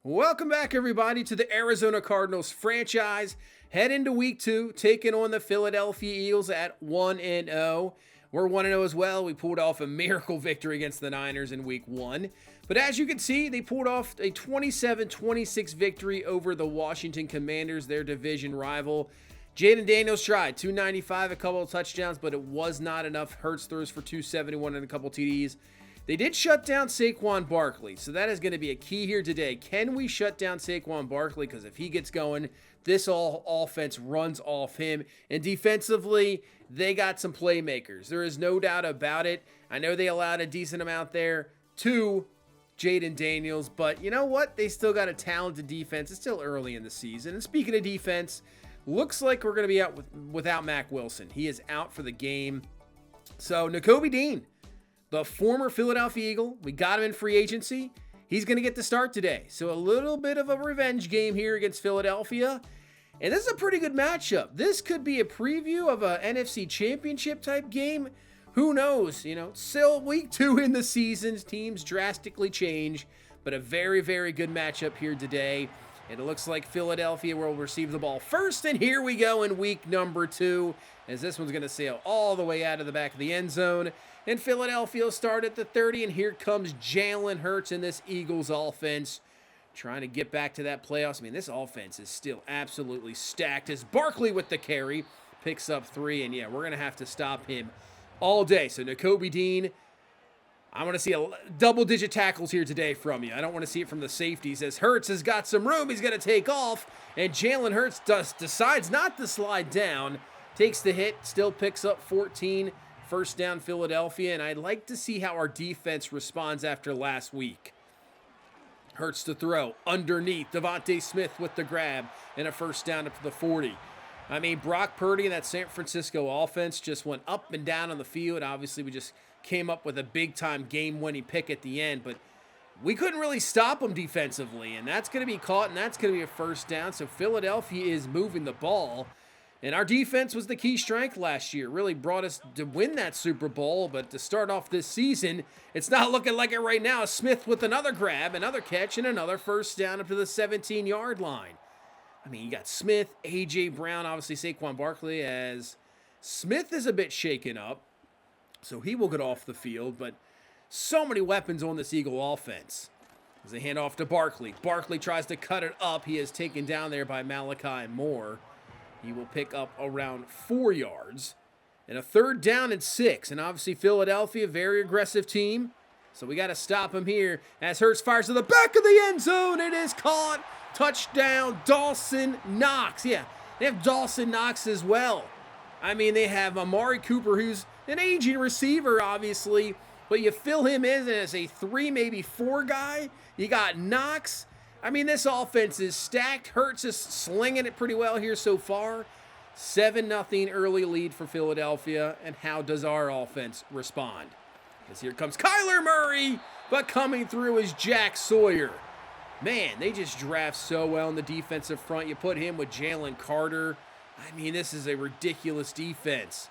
Welcome back, everybody, to the Arizona Cardinals franchise. Head into week 2, taking on the Philadelphia Eagles at 1-0. We're 1-0 as well. We pulled off a miracle victory against the Niners in week 1. But as you can see, they pulled off a 27-26 victory over the Washington Commanders, their division rival. Jaden Daniels tried 295, a couple of touchdowns, but it was not enough. Hurts throws for 271 and a couple TDs. They did shut down Saquon Barkley, so that is going to be a key here today. Can we shut down Saquon Barkley? Because if he gets going, this offense runs off him. And defensively, they got some playmakers. There is no doubt about it. I know they allowed a decent amount there to Jaden Daniels, but you know what? They still got a talented defense. It's still early in the season. And speaking of defense, looks like we're going to be out without Mack Wilson. He is out for the game. So, Nakobe Dean, the former Philadelphia Eagle, we got him in free agency. He's going to get the start today. So a little bit of a revenge game here against Philadelphia. And this is a pretty good matchup. This could be a preview of a NFC Championship type game. Who knows? Still week 2 in the season. Teams drastically change. But a very, very good matchup here today. And it looks like Philadelphia will receive the ball first. And here we go in week number 2. As this one's going to sail all the way out of the back of the end zone. And Philadelphia will start at the 30, and here comes Jalen Hurts in this Eagles offense, trying to get back to that playoffs. I mean, this offense is still absolutely stacked as Barkley with the carry picks up 3, and yeah, we're going to have to stop him all day. So Nakobe Dean, I want to see a double-digit tackles here today from you. I don't want to see it from the safeties as Hurts has got some room. He's going to take off, and Jalen Hurts decides not to slide down, takes the hit, still picks up 14. First down, Philadelphia, and I'd like to see how our defense responds after last week. Hurts to throw underneath. Devontae Smith with the grab and a first down up to the 40. I mean, Brock Purdy and that San Francisco offense just went up and down on the field. Obviously, we just came up with a big-time game-winning pick at the end, but we couldn't really stop them defensively, and that's going to be caught, and that's going to be a first down. So Philadelphia is moving the ball. And our defense was the key strength last year. Really brought us to win that Super Bowl. But to start off this season, it's not looking like it right now. Smith with another grab, another catch, and another first down up to the 17-yard line. I mean, you got Smith, A.J. Brown, obviously Saquon Barkley, as Smith is a bit shaken up. So he will get off the field. But so many weapons on this Eagle offense. As they hand off to Barkley. Barkley tries to cut it up. He is taken down there by Malachi Moore. He will pick up around 4 yards. And a third down and 6. And obviously Philadelphia, very aggressive team. So we got to stop him here as Hurts fires to the back of the end zone. It is caught. Touchdown, Dawson Knox. Yeah, they have Dawson Knox as well. I mean, they have Amari Cooper, who's an aging receiver, obviously. But you fill him in as a 3, maybe 4 guy. You got Knox. I mean, this offense is stacked. Hurts is slinging it pretty well here so far. 7-0 early lead for Philadelphia. And how does our offense respond? As here comes Kyler Murray, but coming through is Jack Sawyer. Man, they just draft so well in the defensive front. You put him with Jalen Carter. I mean, this is a ridiculous defense.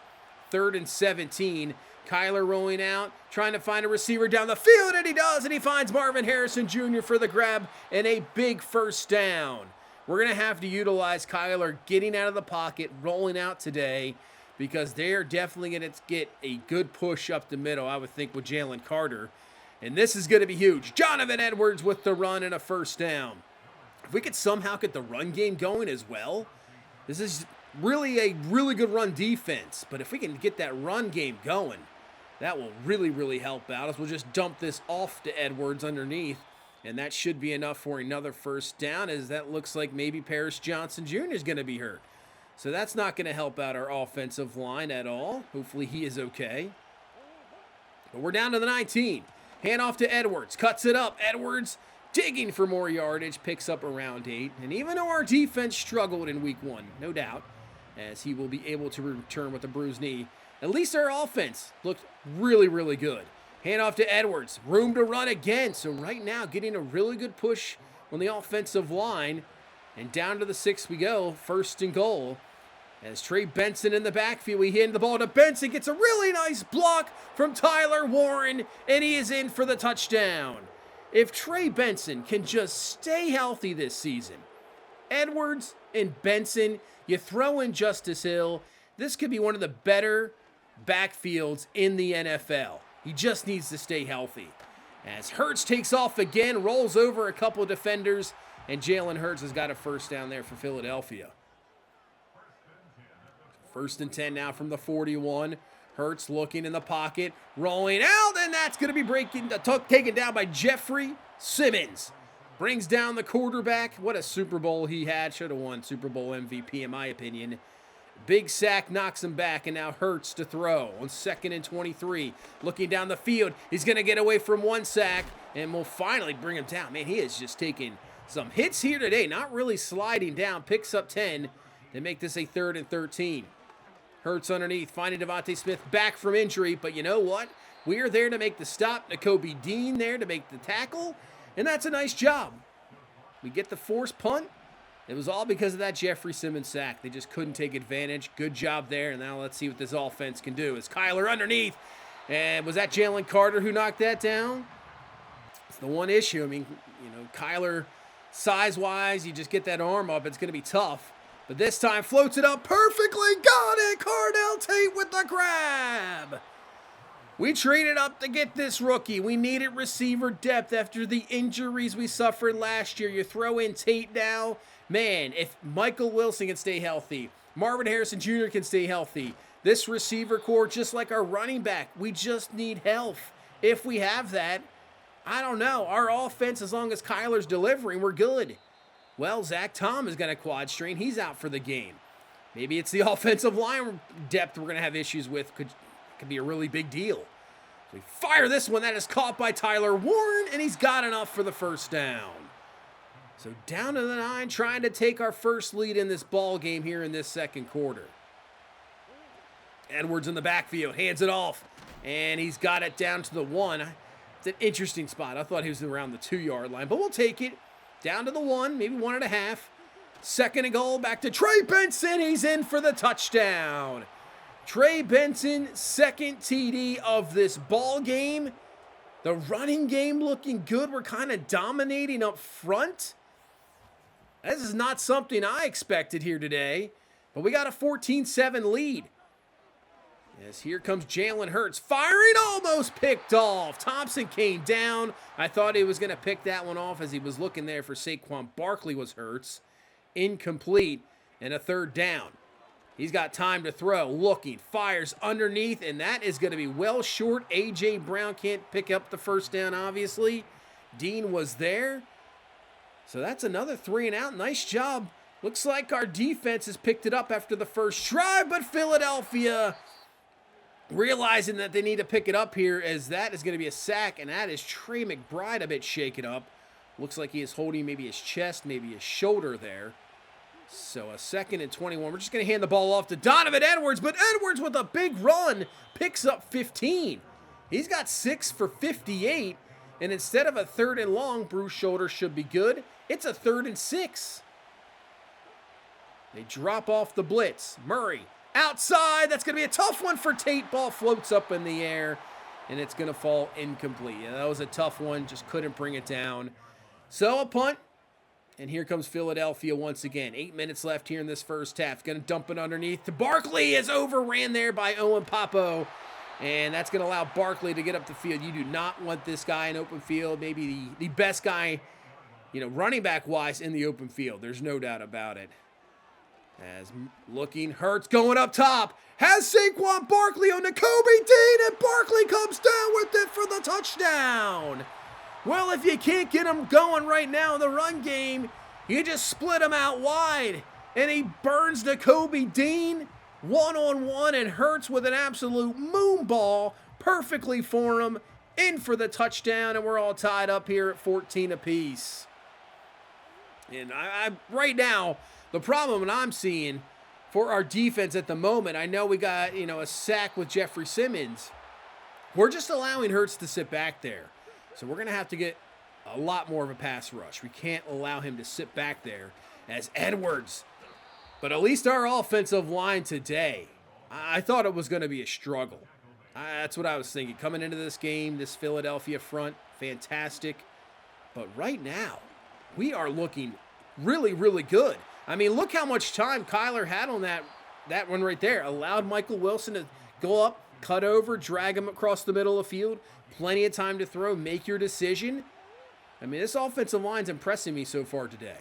3rd and 17. Kyler rolling out, trying to find a receiver down the field, and he does, and he finds Marvin Harrison Jr. for the grab and a big first down. We're going to have to utilize Kyler getting out of the pocket, rolling out today, because they're definitely going to get a good push up the middle, I would think, with Jalen Carter. And this is going to be huge. Jonathan Edwards with the run and a first down. If we could somehow get the run game going as well, this is really a really good run defense. But if we can get that run game going, that will really, really help out as we'll just dump this off to Edwards underneath. And that should be enough for another first down, as that looks like maybe Paris Johnson Jr. is going to be hurt. So that's not going to help out our offensive line at all. Hopefully he is okay. But we're down to the 19. Hand off to Edwards. Cuts it up. Edwards digging for more yardage. Picks up around 8. And even though our defense struggled in week 1, no doubt, as he will be able to return with a bruised knee, at least our offense looked really, really good. Hand off to Edwards. Room to run again. So right now, getting a really good push on the offensive line. And down to the 6 we go. 1st and goal. As Trey Benson in the backfield, we hand the ball to Benson. Gets a really nice block from Tyler Warren. And he is in for the touchdown. If Trey Benson can just stay healthy this season, Edwards and Benson, you throw in Justice Hill, this could be one of the better backfields in the NFL. He just needs to stay healthy. As Hurts takes off again, rolls over a couple of defenders, and Jalen Hurts has got a first down there for Philadelphia. 1st and 10 now from the 41. Hurts looking in the pocket, rolling out, and that's going to be taken down by Jeffrey Simmons. Brings down the quarterback. What a Super Bowl he had. Should have won Super Bowl MVP in my opinion. Big sack knocks him back, and now Hurts to throw on 2nd and 23. Looking down the field. He's going to get away from one sack, and we'll finally bring him down. Man, he is just taking some hits here today. Not really sliding down. Picks up 10 to make this a 3rd and 13. Hurts underneath, finding Devontae Smith back from injury, but you know what? We are there to make the stop. Nakobe Dean there to make the tackle, and that's a nice job. We get the forced punt. It was all because of that Jeffrey Simmons sack. They just couldn't take advantage. Good job there, and now let's see what this offense can do. It's Kyler underneath, and was that Jalen Carter who knocked that down? It's the one issue. I mean, you know, Kyler, size-wise, you just get that arm up, it's going to be tough. But this time, floats it up perfectly. Got it! Cardell Tate with the grab. We traded up to get this rookie. We needed receiver depth after the injuries we suffered last year. You throw in Tate now. Man, if Michael Wilson can stay healthy, Marvin Harrison Jr. can stay healthy, this receiver core, just like our running back, we just need health. If we have that, I don't know. Our offense, as long as Kyler's delivering, we're good. Well, Zach Tom is going to quad strain. He's out for the game. Maybe it's the offensive line depth we're going to have issues with. Could be a really big deal. So we fire this one. That is caught by Tyler Warren, and he's got enough for the first down. So down to the 9, trying to take our first lead in this ball game here in this second quarter. Edwards in the backfield, hands it off, and he's got it down to the 1. It's an interesting spot. I thought he was around the 2-yard line, but we'll take it. Down to the 1, maybe 1.5. 2nd and goal, back to Trey Benson. He's in for the touchdown. Trey Benson, 2nd TD of this ball game. The running game looking good. We're kind of dominating up front. This is not something I expected here today, but we got a 14-7 lead. Yes, here comes Jalen Hurts, firing, almost picked off. Thompson came down. I thought he was going to pick that one off as he was looking there for Saquon Barkley was Hurts. Incomplete, and a 3rd down. He's got time to throw, looking, fires underneath, and that is going to be well short. A.J. Brown can't pick up the first down, obviously. Dean was there. So that's another 3 and out. Nice job. Looks like our defense has picked it up after the first drive, but Philadelphia realizing that they need to pick it up here, as that is going to be a sack, and that is Trey McBride a bit shaken up. Looks like he is holding maybe his chest, maybe his shoulder there. So a 2nd and 21. We're just going to hand the ball off to Donovan Edwards, but Edwards with a big run picks up 15. He's got 6 for 58, and instead of a 3rd and long, Bruce shoulder should be good. It's a 3rd and 6. They drop off the blitz. Murray outside. That's going to be a tough one for Tate. Ball floats up in the air, and it's going to fall incomplete. Yeah, that was a tough one. Just couldn't bring it down. So a punt, and here comes Philadelphia once again. 8 minutes left here in this first half. Going to dump it underneath to Barkley. Is overran there by Owen Papo, and that's going to allow Barkley to get up the field. You do not want this guy in open field. Maybe the best guy, running back-wise in the open field. There's no doubt about it. As looking, Hurts going up top, has Saquon Barkley on Nakobe Dean, and Barkley comes down with it for the touchdown. Well, if you can't get him going right now in the run game, you just split him out wide, and he burns Nakobe Dean one-on-one, and Hurts with an absolute moon ball perfectly for him, in for the touchdown, and we're all tied up here at 14 apiece. And I right now, the problem that I'm seeing for our defense at the moment, I know we got, a sack with Jeffrey Simmons. We're just allowing Hurts to sit back there. So we're going to have to get a lot more of a pass rush. We can't allow him to sit back there as Edwards. But at least our offensive line today, I thought it was going to be a struggle. That's what I was thinking. Coming into this game, this Philadelphia front, fantastic. But right now, we are looking really, really good. I mean, look how much time Kyler had on that one right there. Allowed Michael Wilson to go up, cut over, drag him across the middle of the field. Plenty of time to throw, make your decision. I mean, this offensive line's impressing me so far today.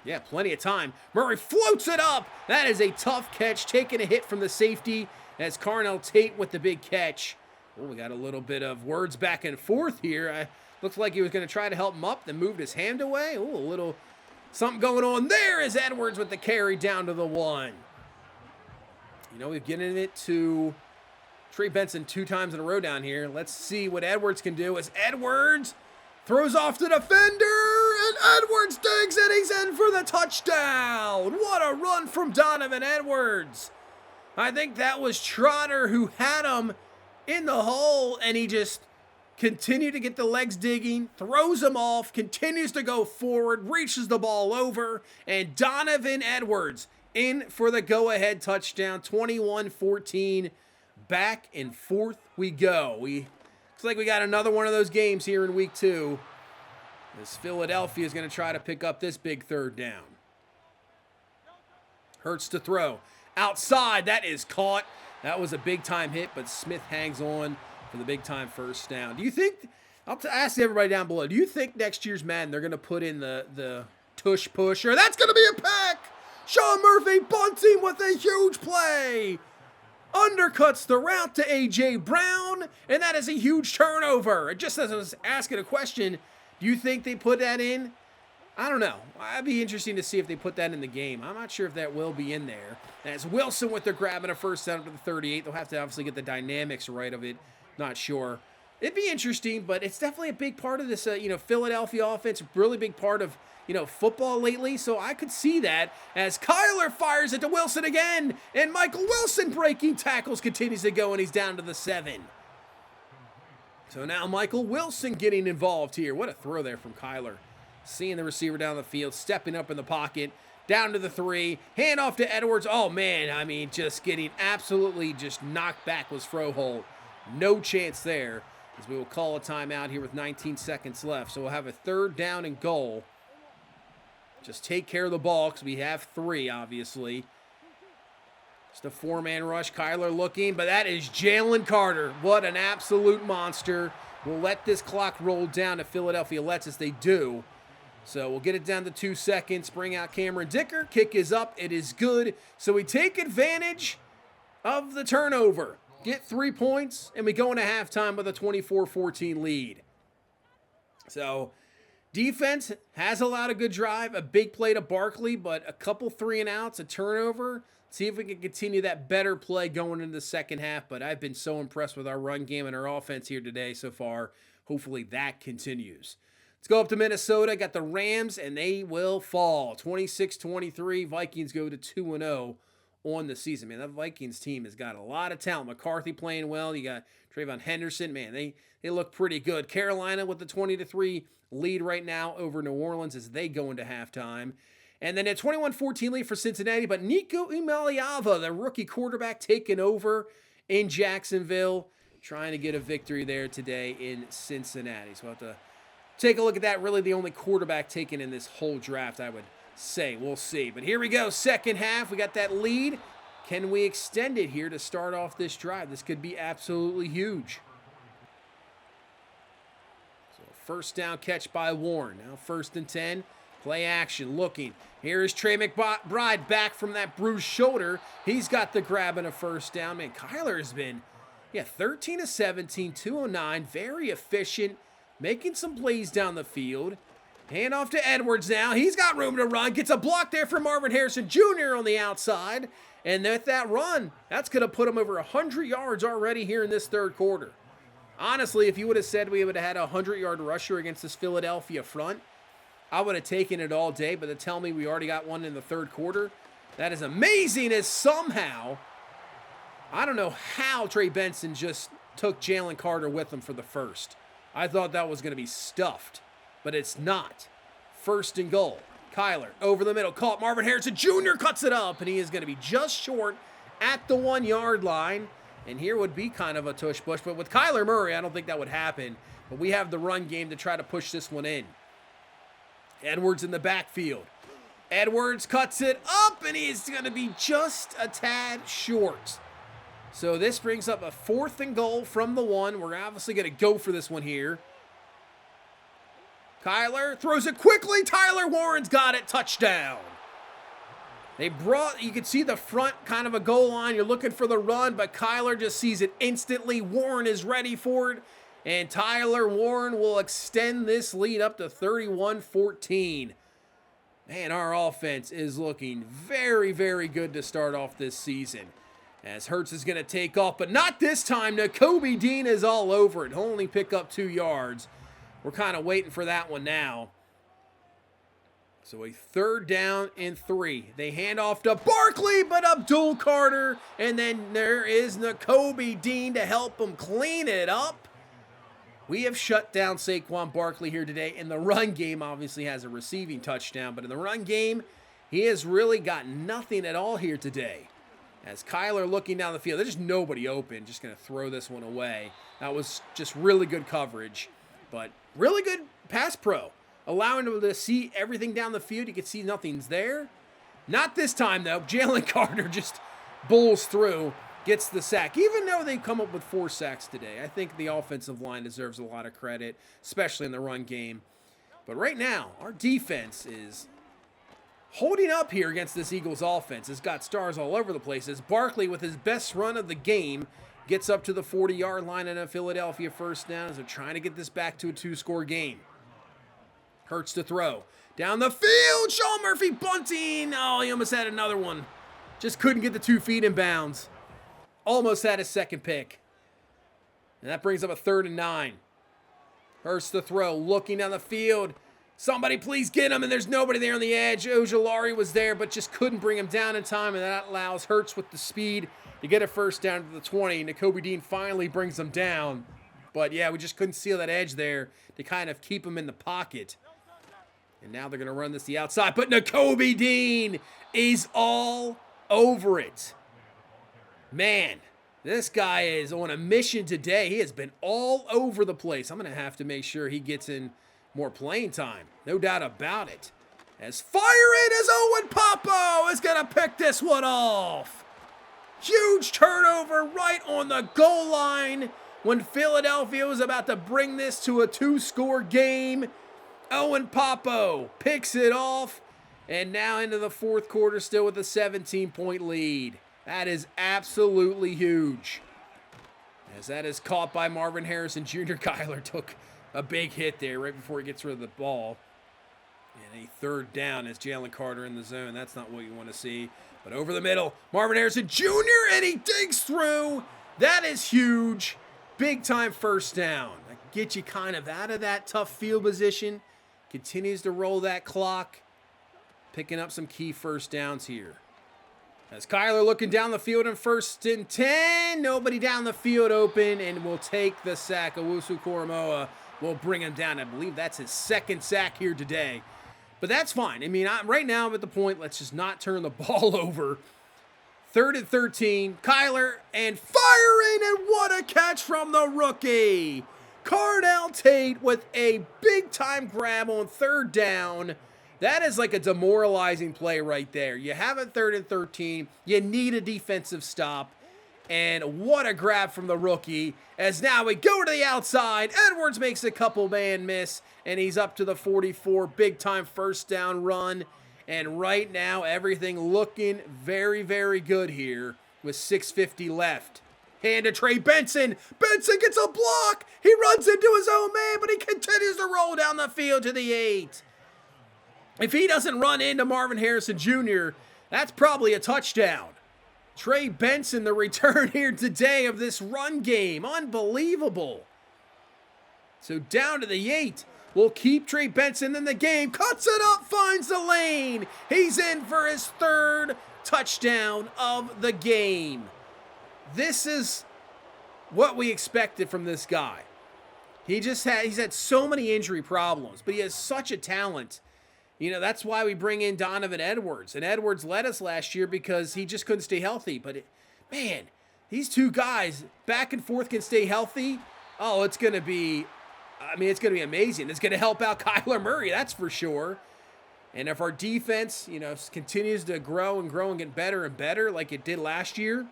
Yeah, plenty of time. Murray floats it up. That is a tough catch, taking a hit from the safety as Carnell Tate with the big catch. Oh, we got a little bit of words back and forth here. Looks like he was going to try to help him up, then moved his hand away. Oh, a little something going on there as Edwards with the carry down to the 1. You know, we've given it to Trey Benson 2 times in a row down here. Let's see what Edwards can do as Edwards throws off the defender, and Edwards digs, and he's in for the touchdown. What a run from Donovan Edwards. I think that was Trotter who had him in the hole, and he just continued to get the legs digging, throws him off, continues to go forward, reaches the ball over, and Donovan Edwards in for the go-ahead touchdown, 21-14. Back and forth we go. Looks like we got another one of those games here in week 2. As Philadelphia is going to try to pick up this big 3rd down. Hurts to throw. Outside, that is caught. That was a big-time hit, but Smith hangs on for the big-time 1st down. Do you think, I'll ask everybody down below, do you think next year's Madden they're going to put in the tush pusher? That's going to be a pick! Sean Murphy bunting with a huge play! Undercuts the route to A.J. Brown, and that is a huge turnover. Just as I was asking a question, do you think they put that in? I don't know. I'd be interesting to see if they put that in the game. I'm not sure if that will be in there. As Wilson with their grabbing a 1st down to the 38. They'll have to obviously get the dynamics right of it. Not sure. It'd be interesting, but it's definitely a big part of this, Philadelphia offense. Really big part of, football lately. So I could see that as Kyler fires it to Wilson again. And Michael Wilson breaking tackles continues to go, and he's down to the 7. So now Michael Wilson getting involved here. What a throw there from Kyler. Seeing the receiver down the field, stepping up in the pocket, down to the 3, hand off to Edwards. Oh, man, I mean, just getting absolutely just knocked back was Froholt. No chance there, as we will call a timeout here with 19 seconds left. So we'll have a 3rd down and goal. Just take care of the ball because we have 3, obviously. Just a 4-man rush. Kyler looking, but that is Jalen Carter. What an absolute monster. We'll let this clock roll down if Philadelphia lets us. They do. So we'll get it down to 2 seconds. Bring out Cameron Dicker. Kick is up. It is good. So we take advantage of the turnover. Get 3 points, and we go into halftime with a 24-14 lead. So defense has allowed a good drive, a big play to Barkley, but a couple 3-and-outs, a turnover. See if we can continue that better play going into the second half. But I've been so impressed with our run game and our offense here today so far. Hopefully that continues. Let's go up to Minnesota. Got the Rams, and they will fall. 26-23. Vikings go to 2-0 on the season. Man, that Vikings team has got a lot of talent. McCarthy playing well. You got Trayvon Henderson. Man, they look pretty good. Carolina with the 20-3 lead right now over New Orleans as they go into halftime. And then a 21-14 lead for Cincinnati, but Nico Imaliava, the rookie quarterback, taking over in Jacksonville, trying to get a victory there today in Cincinnati. So we'll have to take a look at that. Really the only quarterback taken in this whole draft, I would say. We'll see. But here we go, second half. We got that lead. Can we extend it here to start off this drive? This could be absolutely huge. So 1st down catch by Warren. Now 1st and 10. Play action, looking. Here is Trey McBride back from that bruised shoulder. He's got the grab and a 1st down. Man, Kyler has been, 13 of 17, 209, very efficient, making some plays down the field. Hand off to Edwards now. He's got room to run. Gets a block there from Marvin Harrison Jr. on the outside. And with that run, that's going to put him over 100 yards already here in this 3rd quarter. Honestly, if you would have said we would have had a 100-yard rusher against this Philadelphia front, I would have taken it all day, but to tell me we already got one in the 3rd quarter, that is amazing as somehow, I don't know how Trey Benson just took Jalen Carter with him for the 1st. I thought that was going to be stuffed, but it's not. 1st and goal. Kyler over the middle, caught. Marvin Harrison Jr. cuts it up, and he is going to be just short at the 1-yard line. And here would be kind of a tush push, but with Kyler Murray, I don't think that would happen. But we have the run game to try to push this one in. Edwards in the backfield. Edwards cuts it up, and he's going to be just a tad short. So this brings up a 4th and goal from the 1. We're obviously going to go for this one here. Kyler throws it quickly. Tyler Warren's got it. Touchdown. You can see the front kind of a goal line. You're looking for the run, but Kyler just sees it instantly. Warren is ready for it, and Tyler Warren will extend this lead up to 31-14. Man, our offense is looking very, very good to start off this season. As Hurts is going to take off, but not this time. Nakobe Dean is all over it. He'll only pick up 2 yards. We're kind of waiting for that one now. So a 3rd down and 3. They hand off to Barkley, but Abdul Carter. And then there is Nakobe Dean to help him clean it up. We have shut down Saquon Barkley here today. In the run game, obviously has a receiving touchdown. But in the run game, he has really got nothing at all here today. As Kyler looking down the field, there's just nobody open. Just going to throw this one away. That was just really good coverage. But really good pass pro. Allowing him to see everything down the field. You can see nothing's there. Not this time, though. Jalen Carter just bowls through, gets the sack. Even though they come up with 4 sacks today, I think the offensive line deserves a lot of credit, especially in the run game. But right now, our defense is holding up here against this Eagles offense. It's got stars all over the place. As Barkley, with his best run of the game, gets up to the 40-yard line and a Philadelphia 1st down as they're trying to get this back to a 2-score game. Hurts to throw. Down the field, Sean Murphy bunting. Oh, he almost had another one. Just couldn't get the 2 feet in bounds. Almost had his 2nd pick. And that brings up a 3rd and 9. Hurts to throw, looking down the field. Somebody please get him, and there's nobody there on the edge. Ojulari was there, but just couldn't bring him down in time, and that allows Hurts with the speed to get a 1st down to the 20. Nakobe Dean finally brings him down. But yeah, we just couldn't seal that edge there to kind of keep him in the pocket. And now they're going to run this the outside, but Nakobe Dean is all over it. Man, this guy is on a mission today. He has been all over the place. I'm going to have to make sure he gets in more playing time. No doubt about it. As fire it as Owen Popo is going to pick this one off. Huge turnover right on the goal line when Philadelphia was about to bring this to a 2-score game. Owen Popo picks it off, and now into the 4th quarter still with a 17-point lead. That is absolutely huge. As that is caught by Marvin Harrison Jr. Kyler took a big hit there right before he gets rid of the ball. And a 3rd down as Jalen Carter in the zone. That's not what you want to see. But over the middle, Marvin Harrison Jr., and he digs through. That is huge. Big time 1st down. That gets you kind of out of that tough field position. Continues to roll that clock. Picking up some key 1st downs here. As Kyler looking down the field in 1st and 10. Nobody down the field open, and will take the sack. Owusu Koromoa will bring him down. I believe that's his 2nd sack here today. But that's fine. I mean, right now I'm at the point, let's just not turn the ball over. 3rd and 13. Kyler and firing, and what a catch from the rookie. Cardell Tate with a big-time grab on 3rd down. That is like a demoralizing play right there. You have it 3rd and 13. You need a defensive stop. And what a grab from the rookie. As now we go to the outside. Edwards makes a couple-man miss, and he's up to the 44. Big-time 1st down run. And right now, everything looking very, very good here with 6:50 left. Hand to Trey Benson. Benson gets a block. He runs into his own man, but he continues to roll down the field to the 8. If he doesn't run into Marvin Harrison Jr., that's probably a touchdown. Trey Benson, the return here today of this run game. Unbelievable. So down to the 8. We'll keep Trey Benson in the game. Cuts it up, finds the lane. He's in for his 3rd touchdown of the game. This is what we expected from this guy. He's had so many injury problems, but he has such a talent. You know, that's why we bring in Donovan Edwards. And Edwards led us last year because he just couldn't stay healthy. But, man, these 2 guys back and forth can stay healthy. Oh, it's going to be I mean, it's going to be amazing. It's going to help out Kyler Murray, that's for sure. And if our defense, continues to grow and get better and better like it did last year,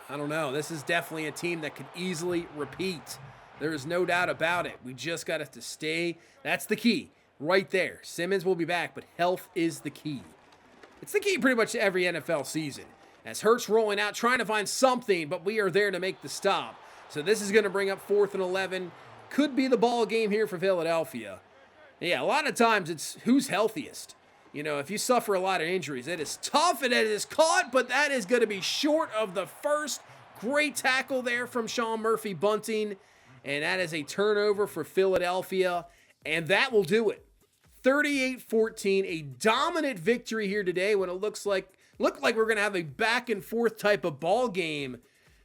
I don't know. This is definitely a team that could easily repeat. There is no doubt about it. We just got to stay. That's the key right there. Simmons will be back, but health is the key. It's the key pretty much to every NFL season. As Hurts rolling out, trying to find something, but we are there to make the stop. So this is going to bring up 4th and 11. Could be the ball game here for Philadelphia. Yeah, a lot of times it's who's healthiest. If you suffer a lot of injuries, it is tough and it is caught, but that is going to be short of the first. Great tackle there from Sean Murphy-Bunting, and that is a turnover for Philadelphia, and that will do it. 38-14, a dominant victory here today when it looked like we're going to have a back and forth type of ball game,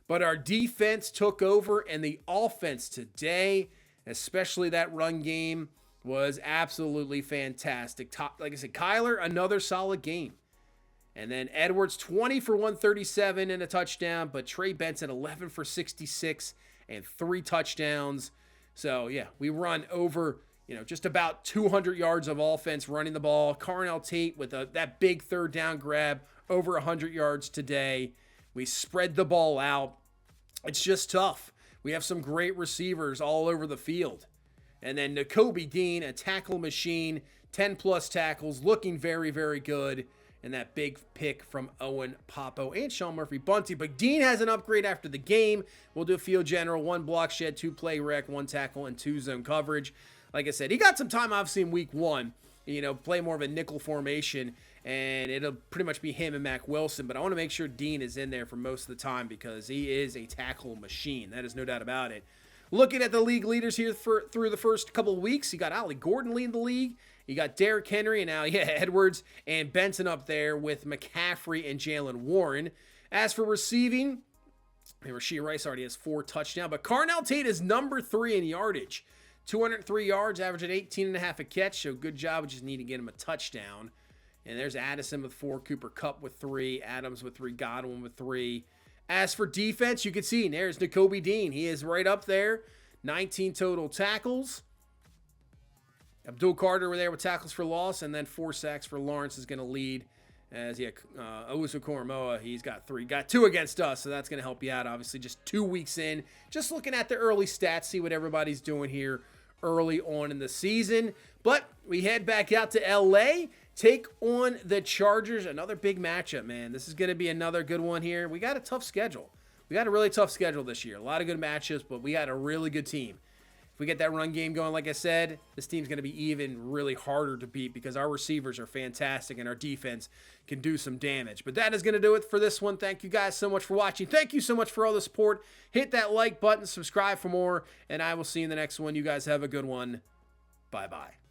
but our defense took over, and the offense today, especially that run game, was absolutely fantastic. Like I said, Kyler, another solid game. And then Edwards, 20 for 137 and a touchdown, but Trey Benson, 11 for 66 and 3 touchdowns. So, yeah, we run over, just about 200 yards of offense running the ball. Carnell Tate with that big third down grab, over 100 yards today. We spread the ball out. It's just tough. We have some great receivers all over the field. And then Nakobe Dean, a tackle machine, 10-plus tackles, looking very, very good. And that big pick from Owen Popo and Sean Murphy-Bunting. But Dean has an upgrade after the game. We'll do a field general, 1 block shed, 2 play rec, 1 tackle, and 2 zone coverage. Like I said, he got some time, obviously, in week 1. Play more of a nickel formation. And it'll pretty much be him and Mac Wilson. But I want to make sure Dean is in there for most of the time because he is a tackle machine. That is no doubt about it. Looking at the league leaders here through the first couple of weeks, you got Ollie Gordon leading the league. You got Derrick Henry and now, Edwards and Benson up there with McCaffrey and Jalen Warren. As for receiving, Rashee Rice already has 4 touchdowns, but Carnell Tate is number 3 in yardage. 203 yards, averaging 18.5 a catch, so good job. We just need to get him a touchdown. And there's Addison with 4, Cooper Kupp with 3, Adams with 3, Godwin with 3. As for defense, you can see there's Nakobe Dean. He is right up there. 19 total tackles. Abdul Carter were there with tackles for loss, and then 4 sacks for Lawrence is going to lead. As Owusu Koromoa, he's got 3. Got 2 against us, so that's going to help you out, obviously. Just 2 weeks in. Just looking at the early stats, see what everybody's doing here early on in the season. But we head back out to L.A., take on the Chargers. Another big matchup, man. This is going to be another good one here. We got a tough schedule. We got a really tough schedule this year. A lot of good matchups, but we got a really good team. If we get that run game going, like I said, this team's going to be even really harder to beat because our receivers are fantastic and our defense can do some damage. But that is going to do it for this one. Thank you guys so much for watching. Thank you so much for all the support. Hit that like button, subscribe for more, and I will see you in the next one. You guys have a good one. Bye-bye.